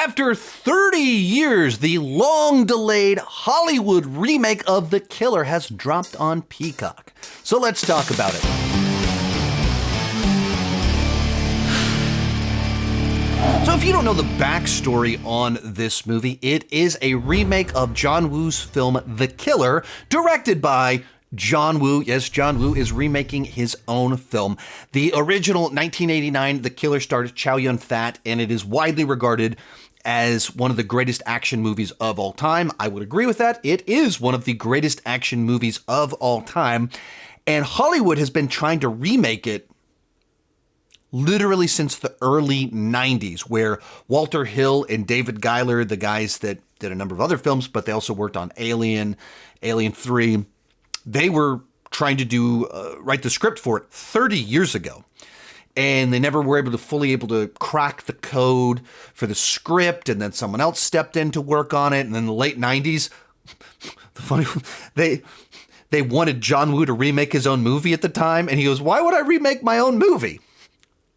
After 30 years, the long-delayed Hollywood remake of The Killer has dropped on Peacock. So let's talk about it. So if you don't know the backstory on this movie, it is a remake of John Woo's film The Killer, directed by John Woo. Yes, John Woo is remaking his own film. The original 1989 The Killer starred Chow Yun-fat, and it is widely regarded as one of the greatest action movies of all time. I would agree with that. It is one of the greatest action movies of all time, and Hollywood has been trying to remake it literally since the early 90s, where Walter Hill and David Giler, the guys that did a number of other films, but they also worked on Alien, Alien 3, they were trying to write the script for it 30 years ago. And they never were fully able to crack the code for the script. And then someone else stepped in to work on it. And then in the late 90s, they wanted John Woo to remake his own movie at the time. And he goes, why would I remake my own movie?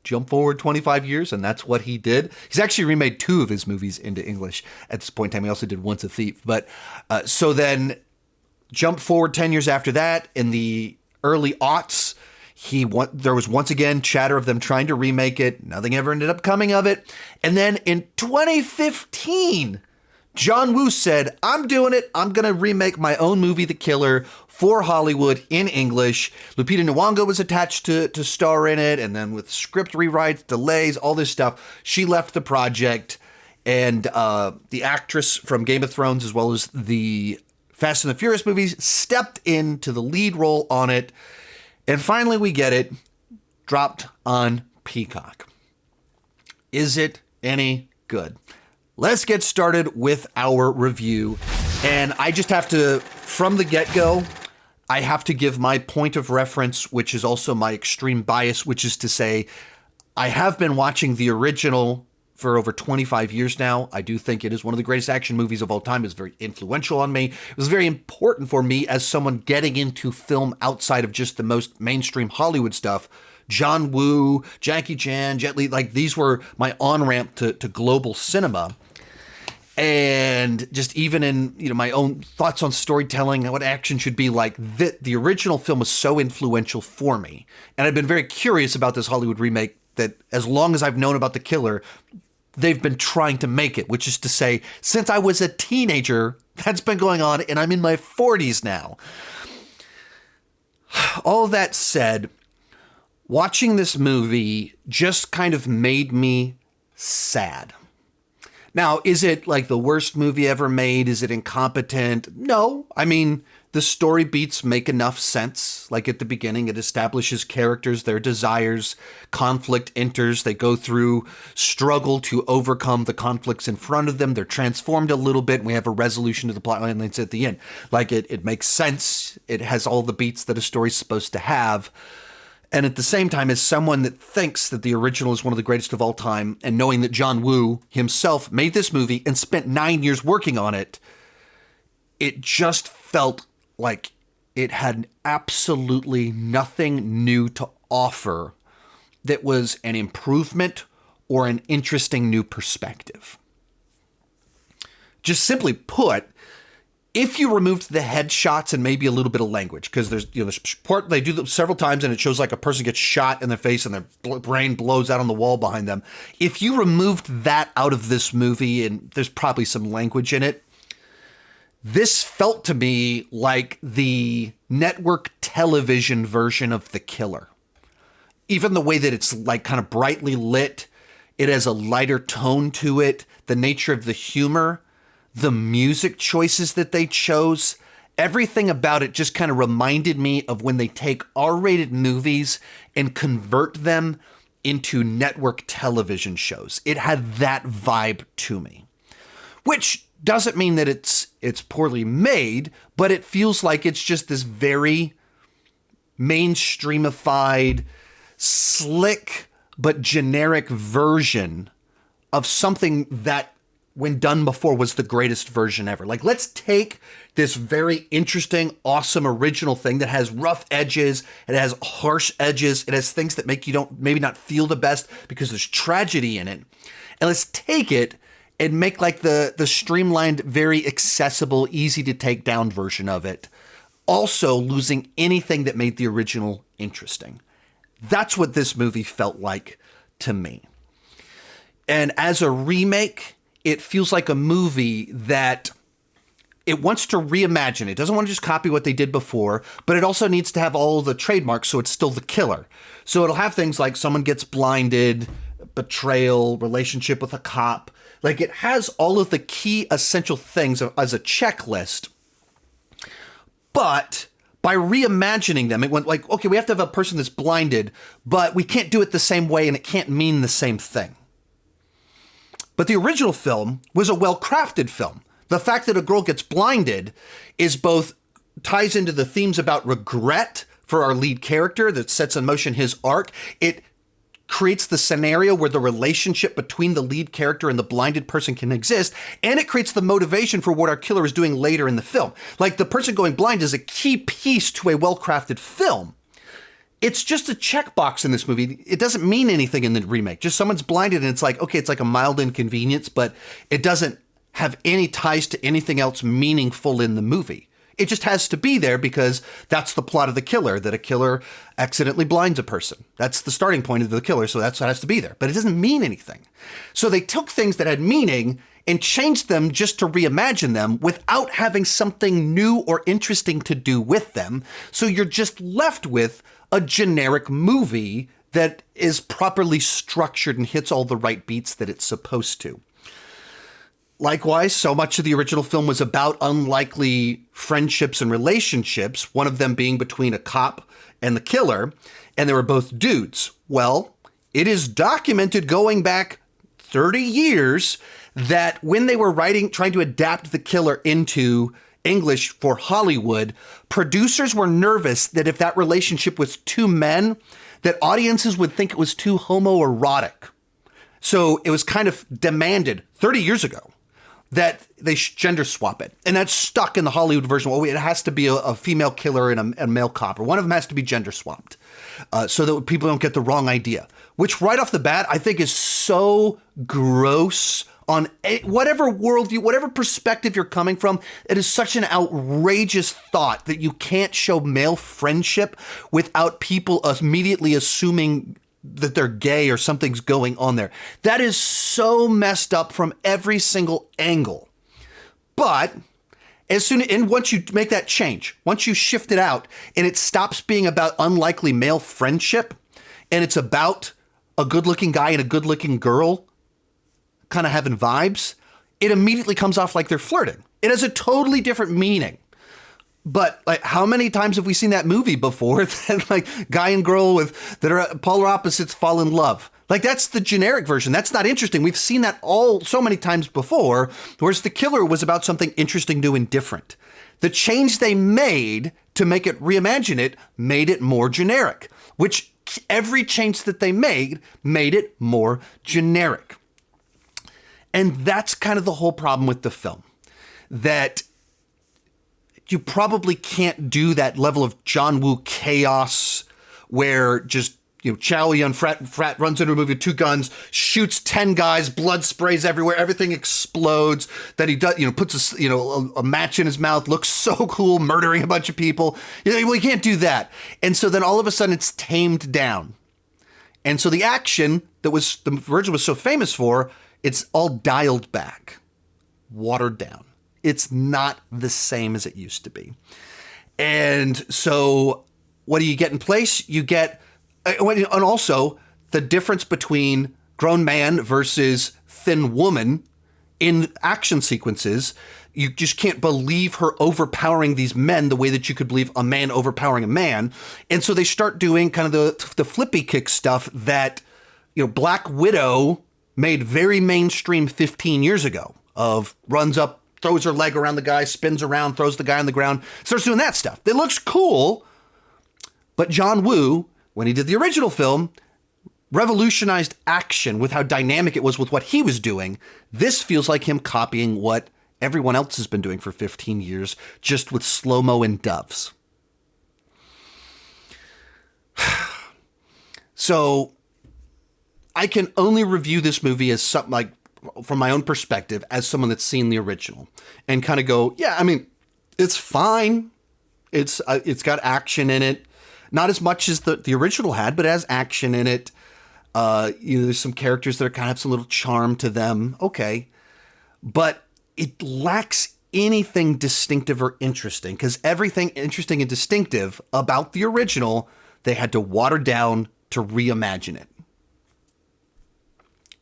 Jump forward 25 years, and that's what he did. He's actually remade 2 of his movies into English at this point in time. He also did Once a Thief. But so then jump forward 10 years after that, in the early aughts, there was once again chatter of them trying to remake it. Nothing ever ended up coming of it. And then in 2015, John Woo said, I'm doing it. I'm going to remake my own movie, The Killer, for Hollywood in English. Lupita Nyong'o was attached to star in it. And then with script rewrites, delays, all this stuff, she left the project. And the actress from Game of Thrones, as well as the Fast and the Furious movies, stepped into the lead role on it. And finally, we get it dropped on Peacock. Is it any good? Let's get started with our review. And I just have to, from the get-go, I have to give my point of reference, which is also my extreme bias, which is to say, I have been watching the original for over 25 years now. I do think it is one of the greatest action movies of all time. It's very influential on me. It was very important for me as someone getting into film outside of just the most mainstream Hollywood stuff. John Woo, Jackie Chan, Jet Li, like these were my on-ramp to global cinema. And just even in, my own thoughts on storytelling and what action should be like, the original film was so influential for me. And I've been very curious about this Hollywood remake that as long as I've known about The Killer, they've been trying to make it, which is to say, since I was a teenager, that's been going on, and I'm in my 40s now. All that said, watching this movie just kind of made me sad. Now, is it like the worst movie ever made? Is it incompetent? No. I mean, the story beats make enough sense. Like at the beginning, it establishes characters, their desires, conflict enters, they go through struggle to overcome the conflicts in front of them. They're transformed a little bit, and we have a resolution to the plot lines at the end. Like it makes sense. It has all the beats that a story's supposed to have. And at the same time, as someone that thinks that the original is one of the greatest of all time, and knowing that John Woo himself made this movie and spent 9 years working on it, it just felt like it had absolutely nothing new to offer that was an improvement or an interesting new perspective. Just simply put, if you removed the headshots and maybe a little bit of language, because there's part they do them several times and it shows like a person gets shot in the face and their brain blows out on the wall behind them. If you removed that out of this movie, and there's probably some language in it, this felt to me like the network television version of The Killer. Even the way that it's like kind of brightly lit, it has a lighter tone to it, the nature of the humor, the music choices that they chose, everything about it just kind of reminded me of when they take R-rated movies and convert them into network television shows. It had that vibe to me, which doesn't mean that it's poorly made, but it feels like it's just this very mainstreamified, slick, but generic version of something that, when done before, was the greatest version ever. Like, let's take this very interesting, awesome, original thing that has rough edges, it has harsh edges, it has things that make you maybe not feel the best because there's tragedy in it. And let's take it and make like the streamlined, very accessible, easy to take down version of it, also losing anything that made the original interesting. That's what this movie felt like to me. And as a remake, it feels like a movie that it wants to reimagine. It doesn't want to just copy what they did before, but it also needs to have all the trademarks so it's still the killer. So it'll have things like someone gets blinded, betrayal, relationship with a cop. Like, it has all of the key essential things as a checklist. But by reimagining them, it went like, okay, we have to have a person that's blinded, but we can't do it the same way and it can't mean the same thing. But the original film was a well-crafted film. The fact that a girl gets blinded is both ties into the themes about regret for our lead character that sets in motion his arc. It creates the scenario where the relationship between the lead character and the blinded person can exist, and it creates the motivation for what our killer is doing later in the film. Like, the person going blind is a key piece to a well-crafted film. It's just a checkbox in this movie. It doesn't mean anything in the remake. Just someone's blinded and it's like, okay, it's like a mild inconvenience, but it doesn't have any ties to anything else meaningful in the movie. It just has to be there because that's the plot of The Killer, that a killer accidentally blinds a person. That's the starting point of The Killer, so that's what has to be there. But it doesn't mean anything. So they took things that had meaning and changed them just to reimagine them without having something new or interesting to do with them. So you're just left with a generic movie that is properly structured and hits all the right beats that it's supposed to. Likewise, so much of the original film was about unlikely friendships and relationships, one of them being between a cop and the killer, and they were both dudes. Well, it is documented going back 30 years that when they were trying to adapt The Killer into English for Hollywood, producers were nervous that if that relationship was two men, that audiences would think it was too homoerotic. So it was kind of demanded 30 years ago that they gender swap it. And that's stuck in the Hollywood version. Well, it has to be a female killer and a male cop, or one of them has to be gender swapped so that people don't get the wrong idea, which right off the bat, I think is so gross on whatever worldview, whatever perspective you're coming from. It is such an outrageous thought that you can't show male friendship without people immediately assuming that they're gay or something's going on there. That is so messed up from every single angle. But once you make that change, once you shift it out and it stops being about unlikely male friendship and it's about a good-looking guy and a good-looking girl kind of having vibes, it immediately comes off like they're flirting. It has a totally different meaning. But like, how many times have we seen that movie before that like guy and girl that are polar opposites fall in love? Like, that's the generic version. That's not interesting. We've seen that so many times before, whereas The Killer was about something interesting, new, and different. The change they made to reimagine it made it more generic, which every change that they made it more generic. And that's kind of the whole problem with the film, that you probably can't do that level of John Woo chaos where just, Chow Yun frat runs into a movie with two guns, shoots 10 guys, blood sprays everywhere, everything explodes, that he does, puts a match in his mouth, looks so cool, murdering a bunch of people. Well, you can't do that. And so then all of a sudden it's tamed down. And so the action that the original was so famous for, it's all dialed back, watered down. It's not the same as it used to be. And so what do you get in place? You get, and also the difference between grown man versus thin woman in action sequences. You just can't believe her overpowering these men the way that you could believe a man overpowering a man. And so they start doing kind of the flippy kick stuff that, Black Widow made very mainstream 15 years ago, of runs up, throws her leg around the guy, spins around, throws the guy on the ground, starts doing that stuff. It looks cool, but John Woo, when he did the original film, revolutionized action with how dynamic it was with what he was doing. This feels like him copying what everyone else has been doing for 15 years, just with slow-mo and doves. So I can only review this movie as something like from my own perspective as someone that's seen the original and kind of go, yeah, I mean, it's fine. It's got action in it. Not as much as the original had, but it has action in it. There's some characters that are kind of have some little charm to them. Okay. But it lacks anything distinctive or interesting, because everything interesting and distinctive about the original, they had to water down to reimagine it.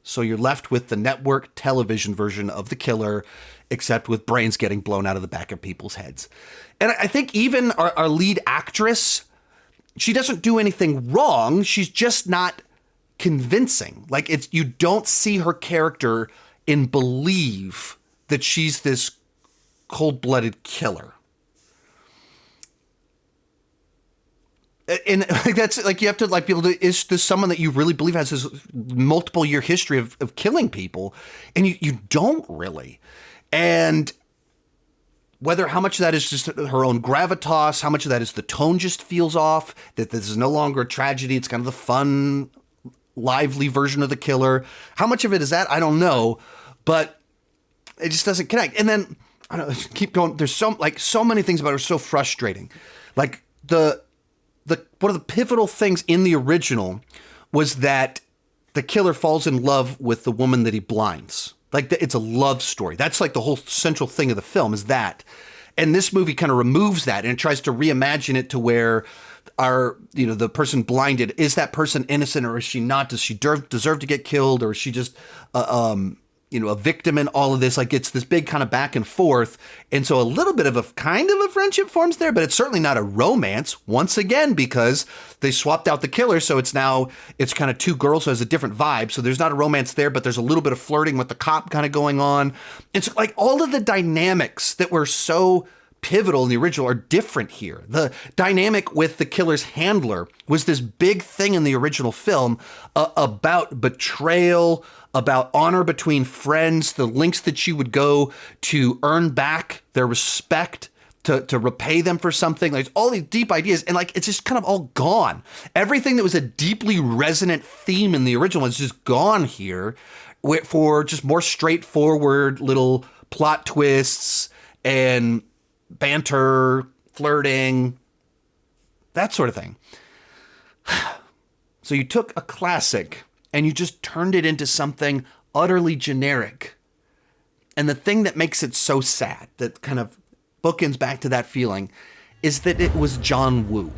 So you're left with the network television version of The Killer, except with brains getting blown out of the back of people's heads. And I think even our lead actress, she doesn't do anything wrong. She's just not convincing. Like, you don't see her character and believe that she's this cold-blooded killer. And that's like, you have to like be able to, is this someone that you really believe has this multiple year history of killing people? And you don't really. And how much of that is just her own gravitas, how much of that is the tone just feels off, that this is no longer a tragedy, it's kind of the fun, lively version of The Killer. How much of it is that? I don't know, but it just doesn't connect. And then, I don't know, keep going. There's so many things about it are so frustrating. Like one of the pivotal things in the original was that the killer falls in love with the woman that he blinds. Like, it's a love story. That's like the whole central thing of the film is that. And this movie kind of removes that and it tries to reimagine it to where the person blinded, is that person innocent or is she not? Does she deserve to get killed, or is she just a victim in all of this? Like, it's this big kind of back and forth. And so a little bit of a kind of a friendship forms there, but it's certainly not a romance, once again, because they swapped out the killer. So it's kind of two girls, so it has a different vibe. So there's not a romance there, but there's a little bit of flirting with the cop kind of going on. And so like all of the dynamics that were so pivotal in the original are different here. The dynamic with the killer's handler was this big thing in the original film about betrayal, about honor between friends, the lengths that she would go to earn back their respect, to repay them for something. Like, all these deep ideas, and like, it's just kind of all gone. Everything that was a deeply resonant theme in the original is just gone here for just more straightforward little plot twists and banter, flirting, that sort of thing. So you took a classic and you just turned it into something utterly generic. And the thing that makes it so sad, that kind of bookends back to that feeling, is that it was John Woo.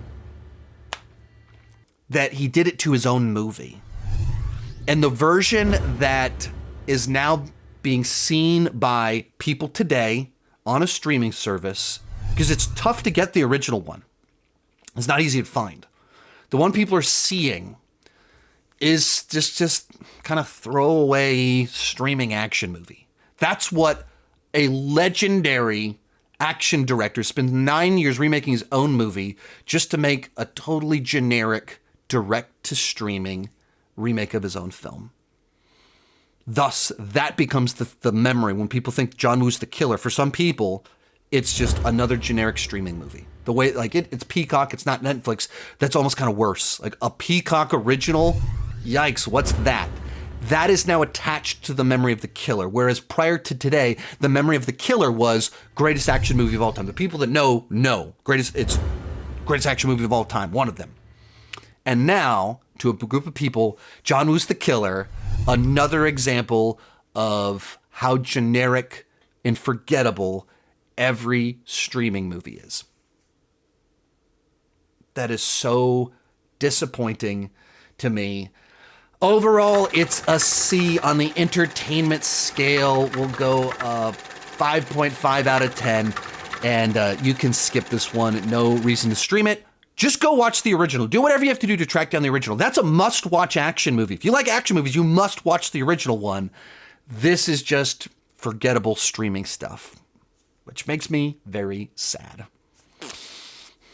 That he did it to his own movie. And the version that is now being seen by people today on a streaming service, because it's tough to get the original one. It's not easy to find. The one people are seeing is just kind of throwaway streaming action movie. That's what a legendary action director spends 9 years remaking his own movie just to make a totally generic direct-to-streaming remake of his own film. Thus, that becomes the memory when people think John Woo's The Killer. For some people, it's just another generic streaming movie. The way, like, it's Peacock, it's not Netflix. That's almost kind of worse. Like, a Peacock original, yikes, what's that? That is now attached to the memory of The Killer. Whereas prior to today, the memory of The Killer was greatest action movie of all time. The people that know, it's greatest action movie of all time, one of them. And now, to a group of people, John Woo's The Killer, another example of how generic and forgettable every streaming movie is. That is so disappointing to me. Overall, it's a C on the entertainment scale. We'll go 5.5 out of 10, and you can skip this one. No reason to stream it. Just go watch the original. Do whatever you have to do to track down the original. That's a must-watch action movie. If you like action movies, you must watch the original one. This is just forgettable streaming stuff, which makes me very sad.